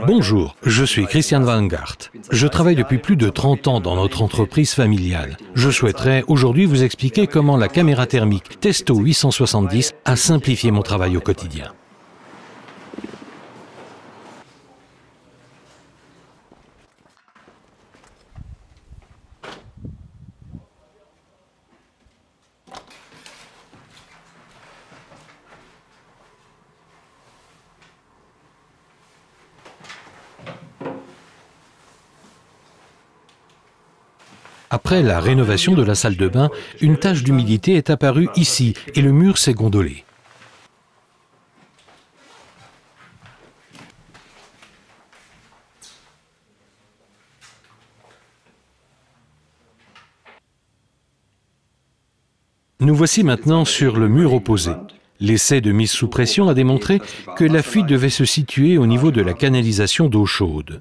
Bonjour, je suis Christian Weingart. Je travaille depuis plus de 30 ans dans notre entreprise familiale. Je souhaiterais aujourd'hui vous expliquer comment la caméra thermique Testo 870 a simplifié mon travail au quotidien. Après la rénovation de la salle de bain, une tache d'humidité est apparue ici et le mur s'est gondolé. Nous voici maintenant sur le mur opposé. L'essai de mise sous pression a démontré que la fuite devait se situer au niveau de la canalisation d'eau chaude.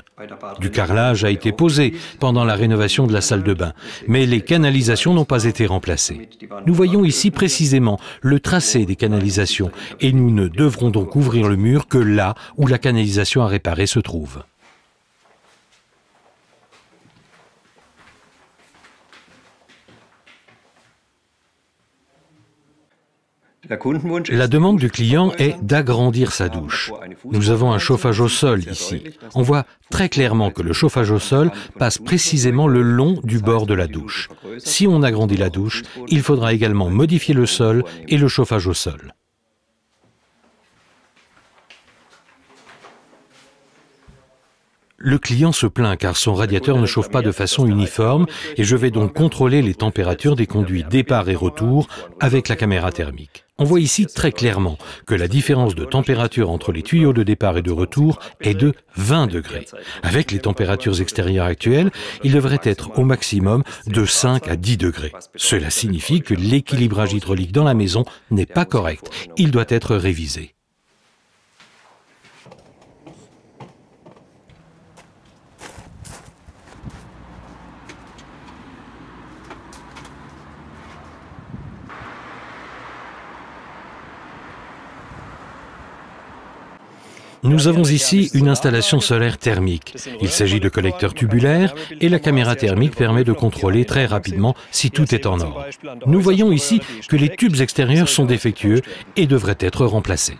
Du carrelage a été posé pendant la rénovation de la salle de bain, mais les canalisations n'ont pas été remplacées. Nous voyons ici précisément le tracé des canalisations et nous ne devrons donc ouvrir le mur que là où la canalisation à réparer se trouve. La demande du client est d'agrandir sa douche. Nous avons un chauffage au sol ici. On voit très clairement que le chauffage au sol passe précisément le long du bord de la douche. Si on agrandit la douche, il faudra également modifier le sol et le chauffage au sol. Le client se plaint car son radiateur ne chauffe pas de façon uniforme et je vais donc contrôler les températures des conduits départ et retour avec la caméra thermique. On voit ici très clairement que la différence de température entre les tuyaux de départ et de retour est de 20 degrés. Avec les températures extérieures actuelles, il devrait être au maximum de 5 à 10 degrés. Cela signifie que l'équilibrage hydraulique dans la maison n'est pas correct. Il doit être révisé. Nous avons ici une installation solaire thermique. Il s'agit de collecteurs tubulaires et la caméra thermique permet de contrôler très rapidement si tout est en ordre. Nous voyons ici que les tubes extérieurs sont défectueux et devraient être remplacés.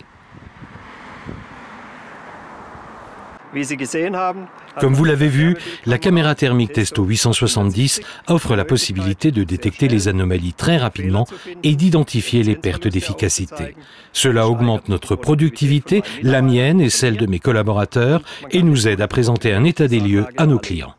Comme vous l'avez vu, la caméra thermique Testo 870 offre la possibilité de détecter les anomalies très rapidement et d'identifier les pertes d'efficacité. Cela augmente notre productivité, la mienne et celle de mes collaborateurs, et nous aide à présenter un état des lieux à nos clients.